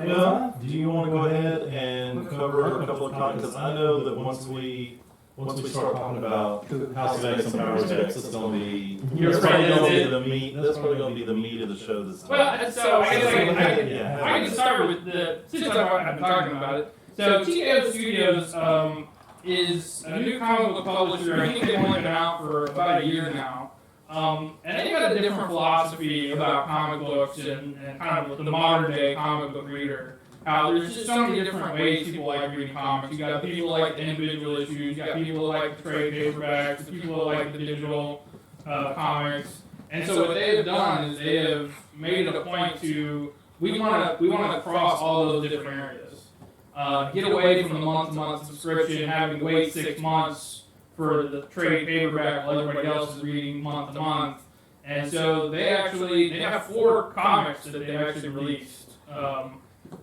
Well, do you want to go ahead and cover a couple of comics? Because I know that once we start talking about House of X and Power of X, it's going to be that's probably going to be the meat. That's probably going to be the meat of the show this time. Well, so I guess I can start with since I've been talking about it. So TKO Studios is a new comic book publisher. I think they've only been out for about a year now. And they've got a different philosophy about comic books and kind of the modern day comic book reader. There's just so many different ways people like reading comics. You got people who like the individual issues, you got people who like the trade paperbacks, people who like the digital comics. And so what they have done is they have made it a point to we want to cross all those different areas. Get away from the month-to-month subscription, having to wait 6 months for the trade paperback while everybody else is reading month to month. And so they have 4 comics that they've actually released.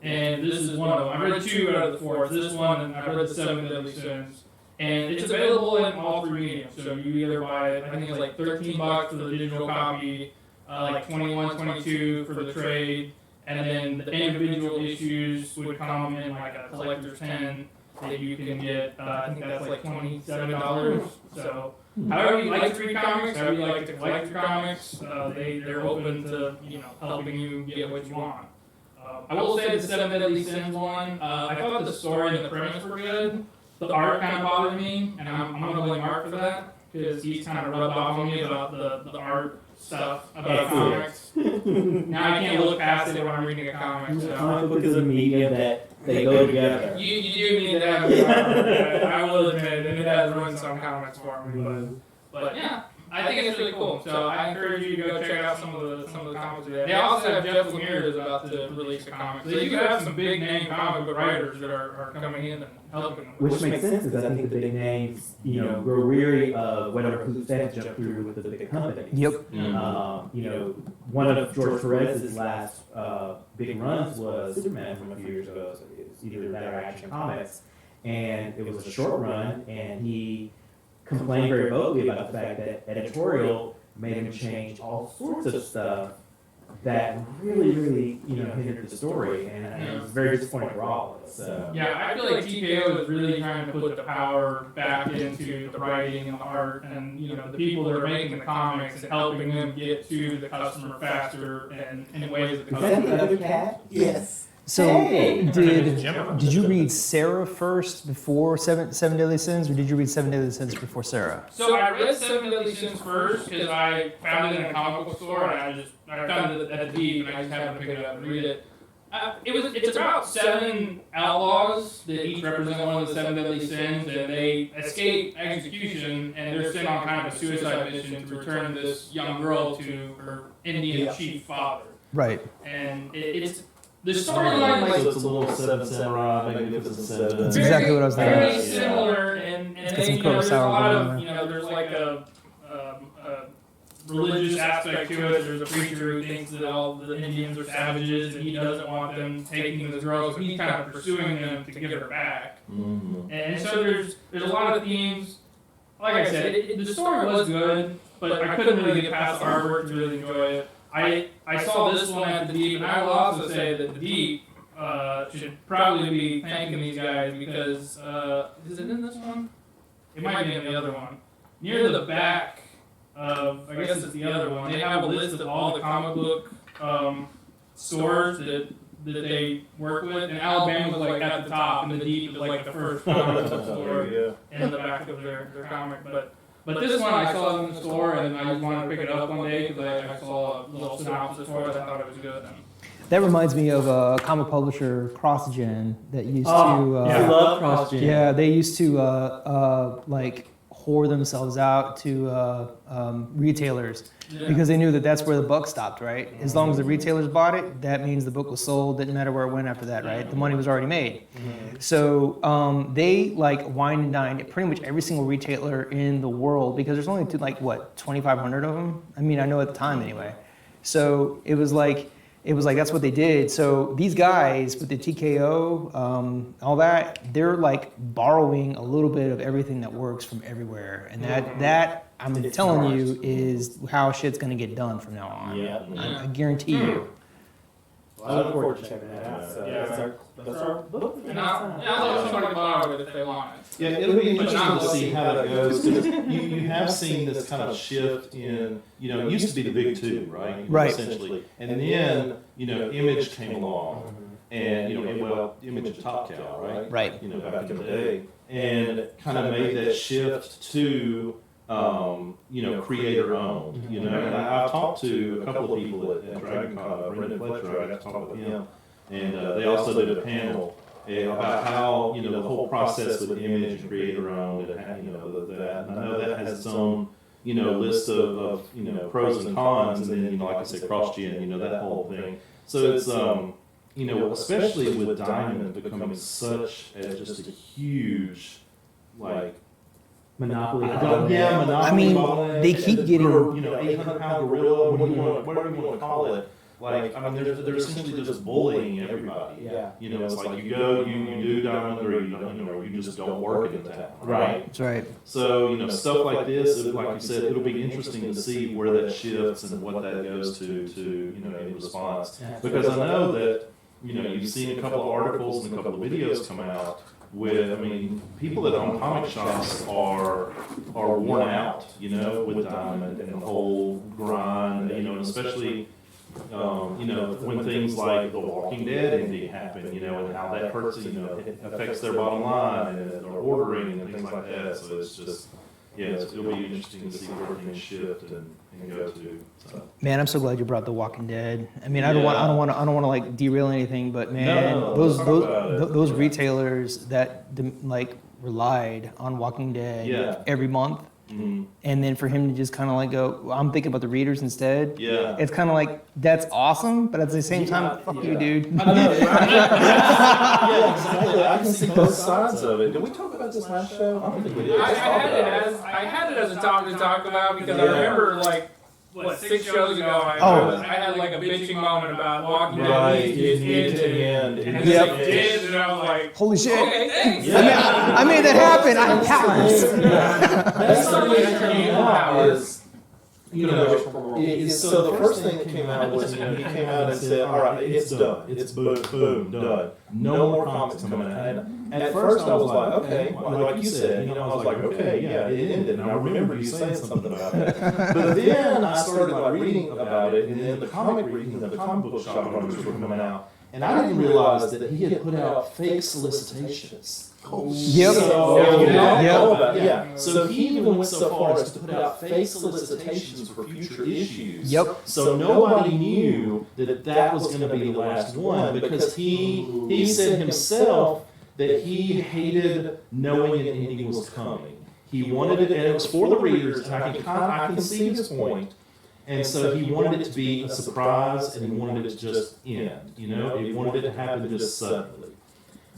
And this is one of them. I read 2 out of the 4. This one, and I read the 7 Deadly Sins. And it's available in all 3 mediums. So you either buy it, I think it's like $13 for the digital copy, like $21, $22 for the trade, and then the individual issues would come in like a collector's 10 that you can get. I think that's like $27. So however you like to read comics, however you like to collect your comics, they're open to helping you get what you want. I will say the 7 Deadly Sins one, I thought the story and the premise were good. The art kind of bothered me, and I'm going to blame Mark for that, because he's kind of rubbed off on me about the art stuff about comics. Now I can't look past it when I'm reading a comic. So. Comic book is a medium that they go together. You do need to have a comic, I will admit, and it has ruined some comics for me, but yeah. I think it's really cool. So I encourage you to go check out some of the comics they have. They also have Jeff Lemire is about to release a comic. So they do have some big name comic book writers that are coming in and helping them. Which makes sense because I think the big names, grow weary of whatever hoops they have to jump through with the big companies. Yep. One of George Perez's last big runs was Superman from a few years ago. So it was either that or Action Comics, and it was a short run, and he complained very vocally about the fact that editorial made him change all sorts of stuff that really, hindered the story, and it was very disappointing for all of us. So. Yeah, I feel like TKO is really trying to put the power back into the writing and the art, and the people that are making the comics and helping them get to the customer faster and in ways that the customer. Is that the other cat? Yes. So, did you read Sarah first before Seven Deadly Sins, or did you read 7 Deadly Sins before Sarah? So I read 7 Deadly Sins first because I found it in a comic book store, and I found it at the Deep, and I just happened to pick it up and read it. It's about 7 outlaws that each represent one of the 7 Deadly Sins, and they escape execution, and they're sent on kind of a suicide mission to return this young girl to her Indian chief father. Right. And it's the storyline, so it's a little 7 Samurai, Magnificent 7. That's exactly what I was thinking. Very similar, and there's a lot of, there's like a religious aspect to it. There's a preacher who thinks that all the Indians are savages, and he doesn't want them taking the girl, so he's kind of pursuing them to give her back. Mm-hmm. And so there's a lot of themes. Like I said, the story was good, but I couldn't really get past the artwork to really enjoy it. I saw this one at the Deep, and I will also say that the Deep should probably be thanking these guys because, is it in this one? It might be in the other one. Near the back of, I guess it's the other one, they have a list of all the comic book stores that they work with, and Alabama's like at the top, and the Deep is like the first comic book store in the back of their comic. But this one I saw in the store, and I just wanted to pick it up one day because I saw a little synopsis for it. I thought it was good. That reminds me of a comic publisher, CrossGen, that used to. I love CrossGen. Yeah, they used to like whore themselves out to retailers because they knew that that's where the buck stopped, right? As long as the retailers bought it, that means the book was sold. Didn't matter where it went after that, right? The money was already made. So they like wine and dined pretty much every single retailer in the world because there's only 2,500 of them. I mean, I know at the time anyway. So it was like that's what they did. So these guys with the TKO, all that, they're like borrowing a little bit of everything that works from everywhere, and that I'm telling you is how shit's gonna get done from now on. Yeah. I guarantee you. Well, I look forward to checking that out. So Yeah. that's our book. And I'll let somebody borrow it if they want it. Yeah, it'll be interesting to see how that goes, because you have seen this kind of shift in, it used to be the big two, right? Right. Essentially. And then, Image came along, and, Image and Top Cow, right? Right. Back in the day, and kind of made that shift to, creator owned, and I've talked to a couple of people at Dragon Con, Brendan Fletcher, I got to talk with him, and they also did a panel about how, the whole process with Image and creator owned, and that, and I know that has its own, list of pros and cons, and then, like I said, cross-gen, that whole thing. So it's, especially with Diamond becoming such just a huge, Monopoly. monopoly. I mean, they keep getting, 800-pound gorilla, whatever you want to call it. They're essentially just bullying everybody. Yeah. It's like you go, you do Diamond, or you don't, or you just don't work in town. Right. that's right. So, stuff like this, like you said, it'll be interesting to see where that shifts and what that goes to in response. Because I know that, you've seen a couple of articles and a couple of videos come out with, people that own comic shops are worn out, with Diamond and the whole grind, and especially, when things like The Walking Dead ending happen, and how that hurts, it affects their bottom line and their ordering and things like that. So it's just, it'll be interesting to see where things shift and go to. So. Man, I'm so glad you brought The Walking Dead. I mean, I don't want to like derail anything, but man, those retailers that relied on Walking Dead every month. Mm-hmm. And then for him to just kind of like go, well, I'm thinking about the readers instead. Yeah. It's kind of like, that's awesome, but at the same time, fuck you, dude. I know, right? Yeah, exactly. I can see both sides of it. Did we talk about this last show? I don't think we did. I had it as a topic to talk about because I remember 6 shows ago I had a bitching moment about Walking Dead. Right, it to end. And I was like, Holy shit. okay, thanks. Yeah. I made that happen. I have powers. That's the thing that came out is, so the first thing that came out was, he came out and said, all right, it's done. It's boom, done. No more comics coming out. And at first I was like, okay, like you said, I was like, okay, yeah, it ended. And I remember you saying something about that. But then I started reading about it, and then the comic book shop owners were coming out. And I didn't realize that he had put out fake solicitations. Yep. So he even went so far as to put out fake solicitations for future issues. Yep. So nobody knew that was going to be the last one, because he said himself that he hated knowing an ending was coming. He wanted it, and it was for the readers, and I can see his point. And so he wanted it to be a surprise, and he wanted it to just end. He wanted it to happen just suddenly.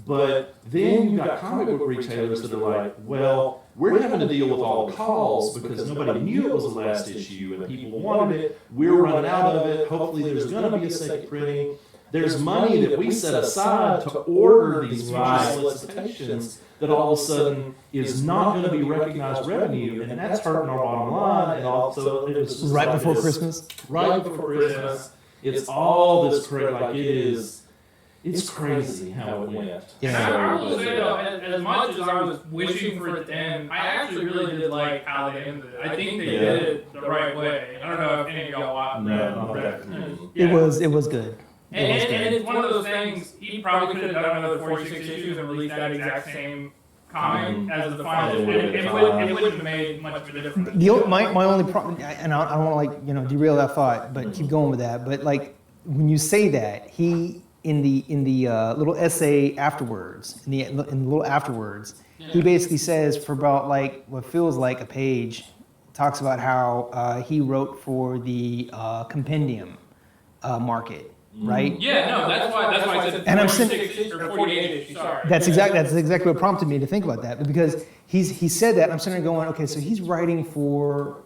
But then you got comic book retailers that are like, well, we're having to deal with all the calls because nobody knew it was the last issue and people wanted it. We're running out of it. Hopefully there's going to be a second printing. There's money that we set aside to order these solicitations that all of a sudden is not going to be recognized revenue, and that's hurting our bottom line. And also, it was just Right before Christmas. Right before Christmas. It's all this crazy. It's crazy how it went. Yeah. I will say though, as much as I was wishing for it to end, I actually really did like how they ended it. I think they did it the right way. I don't know if any of y'all watched No. It was good. And it's one of those things, he probably could have done another 46 issues and released that exact same comic as the final. It wouldn't have made much of a difference. My only problem, and I don't want to derail that thought, but keep going with that. But when you say that, he in the little essay afterwards, in the little afterwards, he basically says for about what feels like a page, talks about how he wrote for the compendium market. Right? Yeah, no, that's why I said and 46 or 48 issues, sorry. That's exactly what prompted me to think about that. Because he said that, I'm sitting there going, okay, so he's writing for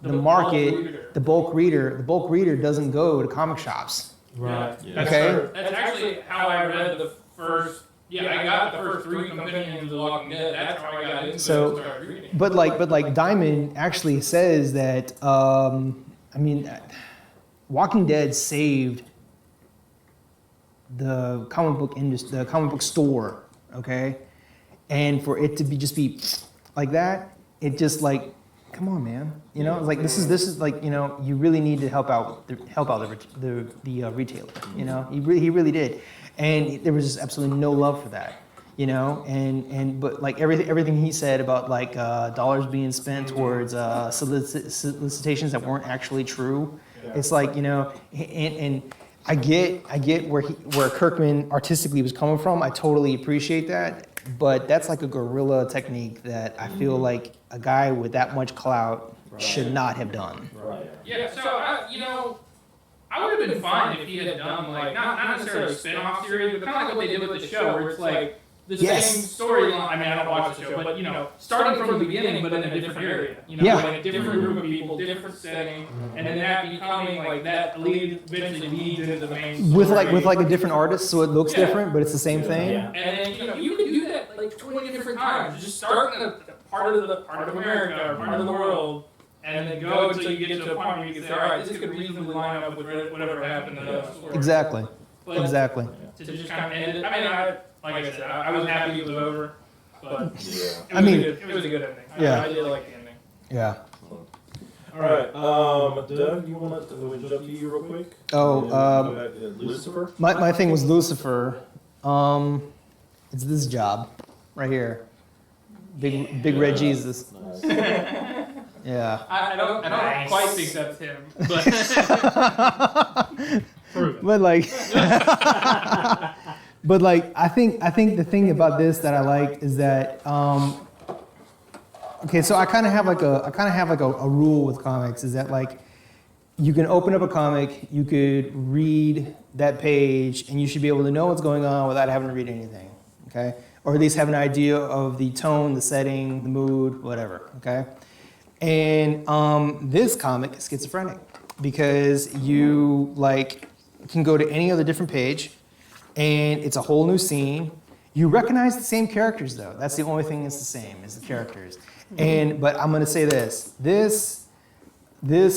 the market, the bulk reader. The bulk reader doesn't go to comic shops. Right. Yeah. Okay. That's actually how I read the first. Yeah, I got the first 3 compendiums of The Walking Dead. That's how I got into it and started reading. But Diamond actually says that Walking Dead saved the comic book industry, the comic book store, okay, and for it to be like that, it just like, come on, man, you know, it's like this is like, you know, you really need to help out the retailer, you know, he really did, and there was just absolutely no love for that. You know, but like everything he said about like dollars being spent towards solicitations that weren't actually true, it's like, you know, and I get where Kirkman artistically was coming from. I totally appreciate that, but that's like a guerrilla technique that I feel like a guy with that much clout should not have done. Right. Yeah, so I would have been fine if he had done like not necessarily a spin-off series, but kind of like what they did with the show, where it's like the same storyline. I mean, I don't watch the show, but you know, starting from the beginning, but in a different area. You know, like a different group of people, different setting, and then that becoming like that eventually leads into the main story. With like a different artist, so it looks different, but it's the same thing. Yeah. And then you know, you can do that like 20 different times. Just start in a part of America or part of the world, and then go until you get to a point where you can say, all right, this could reasonably line up with whatever happened in the story. Exactly. But Exactly. to just kind of end it. I mean, like I said, I was happy it was over, but Yeah. it was a good ending. Yeah. I did like the ending. Yeah. All right, Doug, you want to jump to you real quick? Lucifer. My thing was Lucifer. It's this job right here. Big red Jesus. Nice. Yeah. I don't quite think that's him, but But like, I think the thing about this that I like is that okay, so I kind of have like a rule with comics is that like you can open up a comic, you could read that page, and you should be able to know what's going on without having to read anything, okay? Or at least have an idea of the tone, the setting, the mood, whatever, okay? And this comic is schizophrenic because you like can go to any other different page, and it's a whole new scene. You recognize the same characters though. That's the only thing that's the same is the characters. But I'm gonna say this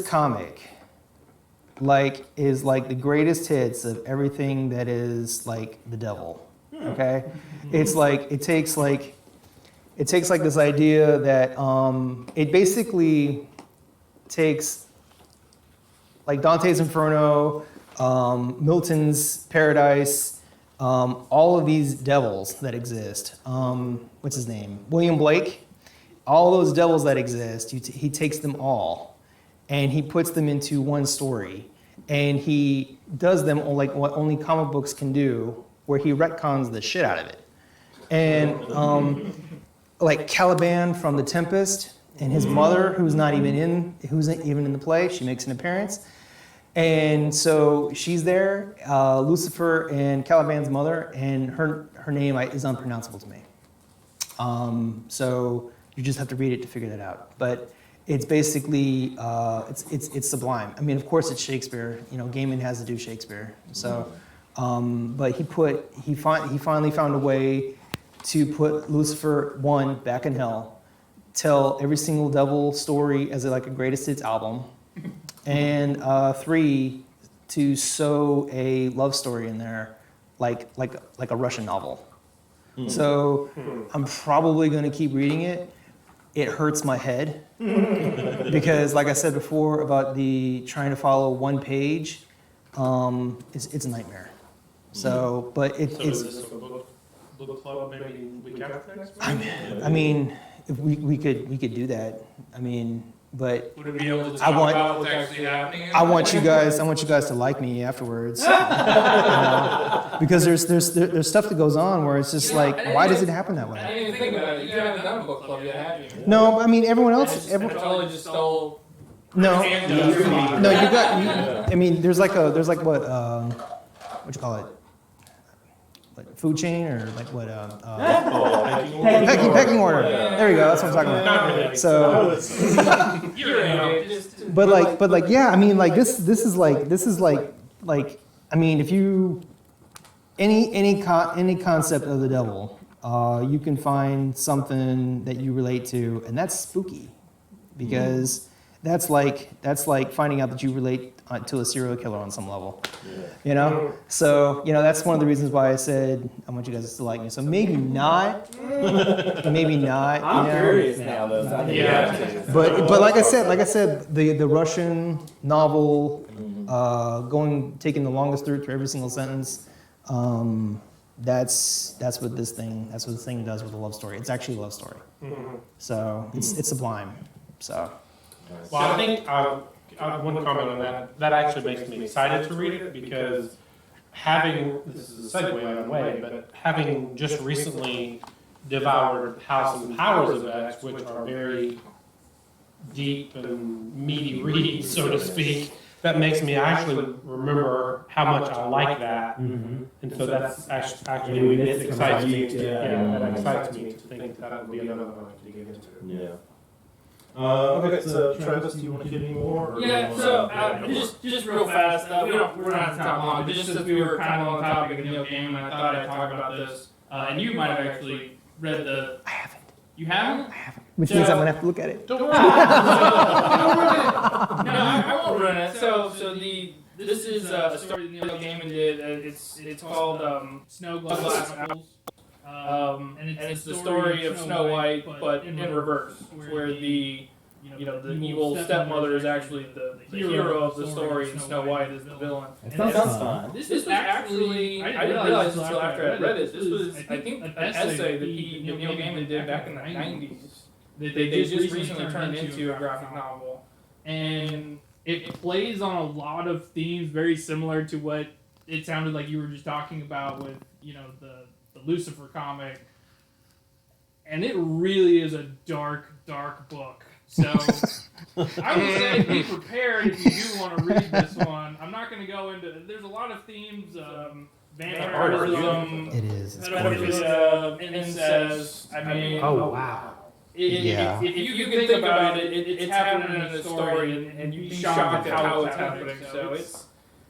comic like is like the greatest hits of everything that is like the devil. Okay? It's like it takes like this idea that it basically takes like Dante's Inferno, Milton's Paradise, all of these devils that exist. What's his name? William Blake. All those devils that exist, he takes them all, and he puts them into one story, and he does them like what only comic books can do, where he retcons the shit out of it. And like Caliban from The Tempest, and his mother, who's not even in the play, she makes an appearance. And so she's there, Lucifer and Caliban's mother, and her name is unpronounceable to me. So you just have to read it to figure that out. But it's basically it's sublime. I mean, of course it's Shakespeare. You know, Gaiman has to do Shakespeare. So, but he finally found a way to put Lucifer back in hell, tell every single devil story as like a greatest hits album. And 3, to sew a love story in there, like a Russian novel. So I'm probably going to keep reading it. It hurts my head because, like I said before about the trying to follow one page, it's a nightmare. So, but it's. Is this a book club maybe week after next week? I mean, if we could do that. I mean. But would it be able to talk about what's actually happening? I want you guys to like me afterwards, you know? Because there's stuff that goes on where it's just like, why does it happen that way? I didn't even think about it. You haven't done a book club yet, have you? No, I mean everyone else. I totally just stole. No, you got. I mean, there's like what you call it? Like food chain or like what? Pecking order. There we go. That's what I'm talking about. So, but like yeah. I mean, like this is like I mean, if you any concept of the devil, you can find something that you relate to, and that's spooky, because that's like finding out that you relate to a serial killer on some level. You know? So, you know, that's one of the reasons why I said I want you guys to like me. So maybe not. Maybe not. I'm you know? curious now, though. Yeah. But like I said, the Russian novel, taking the longest through every single sentence, that's what this thing does with a love story. It's actually a love story. So it's sublime. So Well, I think one comment on that. That actually makes me excited to read it because this is a segue in a way, but having just recently devoured House and Powers of X, which are very deep and meaty reads, so to speak, that makes me actually remember how much I like that. Mm-hmm. And so that's actually, Maybe it this excites me. excites you, Yeah, that excites me to think that would be another one I could get into. Yeah. Okay, so Travis, do you want to get any more? Or Yeah, do you so wanna- just real fast, we're not talking long, but just since we were kind of on the topic of Neil Gaiman, I thought I'd talk about this. And you might have actually read the... I haven't. You haven't? Which means I'm gonna have to look at it. Don't worry. No, I won't run it. This is a story that Neil Gaiman did. It's called Snow Glass Apples. And it's the story of Snow White, but in reverse, where the evil stepmother is actually the hero of the story, and Snow White is the villain. It sounds fun. This was actually, I didn't realize this until after I read it. This was, I think, an essay that Neil Gaiman did back in the 90s. That they just recently turned into a graphic novel. And it plays on a lot of themes very similar to what it sounded like you were just talking about with, the Lucifer comic. And it really is a dark, dark book. So I would say be prepared if you do want to read this one. I'm not going to go into. There's a lot of themes. Vampirism. It is. It's pedophilia, incest. I mean. Oh, wow. Yeah. If you can think about it, it's happening in the story, and you'd be shocked at how it's happening. So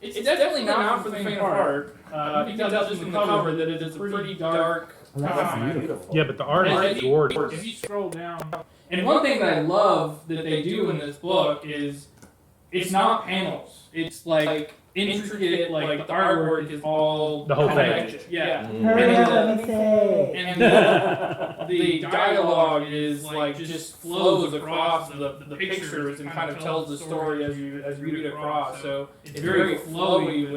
it's definitely not for the faint of heart. You can tell just from the cover that it is a pretty dark comic. Beautiful. Yeah, but the art is gorgeous. If you scroll down, and one thing that I love that they do in this book is it's not panels. It's like intricate, like the artwork is all The whole connected. thing. Yeah. Hurry up, let me say. And the dialogue is like just flows across the pictures and kind of tells the story as you read across. So it's very flowy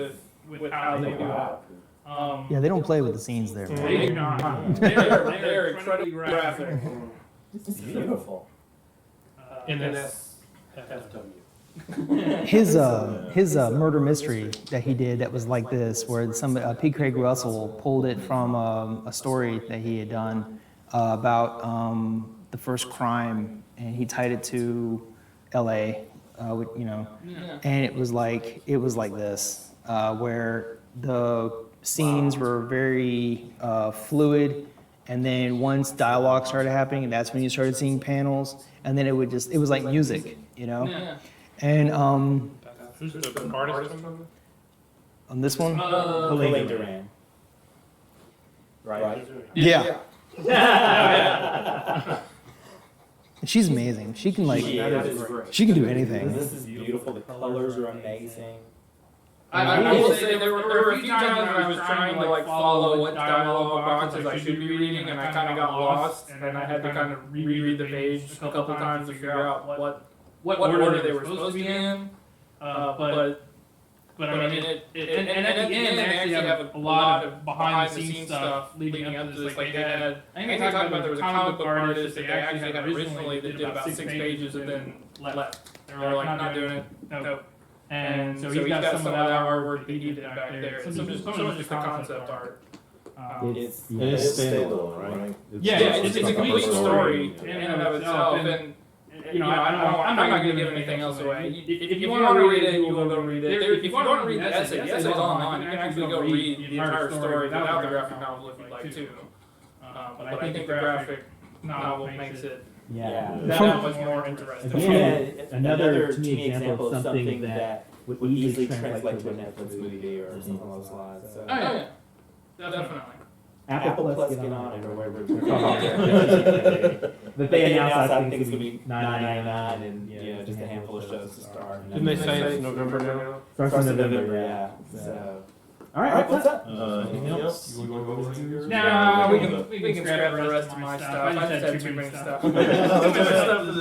with how they do it. Yeah, they don't play with the scenes there. Man. They do not. They're incredibly graphic. It's beautiful. And that's FFW. His murder mystery that he did that was like this, where P. Craig Russell pulled it from a story that he had done about the first crime, and he tied it to L.A. And it was like this, where the scenes were very fluid. And then once dialogue started happening, and that's when you started seeing panels, and then it was like music, Yeah. And Who's the artist? on this one, Helene Duran. Right? yeah. She's amazing. She can she can do anything. This is beautiful. The colors are amazing. I will say there were a few times when I was trying to follow what dialogue boxes I should be reading, and I kind of got lost, and then I had to kind of reread the page a couple times to figure out what order they were supposed to be in. But I mean, and at the end they actually have a lot of behind the scenes stuff leading up to this. Like they had, I think they talked about there was a comic book artist that they actually had originally that did about 6 pages and then left. They were like, not doing it. Nope. And so he's got some of that artwork that he did back there. Some of just the concept art. It's It's standalone, right? Yeah, it's a complete story in and of itself. And I'm not going to give anything else away. If you want to read it, you will go read it. If you want to read the essay, the essay's online. You can actually go read the entire story without the graphic novel if you'd like to. But I think the graphic novel makes it that much more interesting. Again, another to me example of something that would easily translate to a Netflix movie or something along those lines. So. Oh yeah, definitely. Apple Plus get on it or whatever they're calling. But they announced I think it's gonna be $9.99 and you know just a handful of shows to start. Didn't they say it's November now? Starts in November, yeah. So, all right, what's up? Anything else? You want to go over to yours? No, we can scrap the rest of my stuff. I just had too many stuff. Okay. Too much stuff to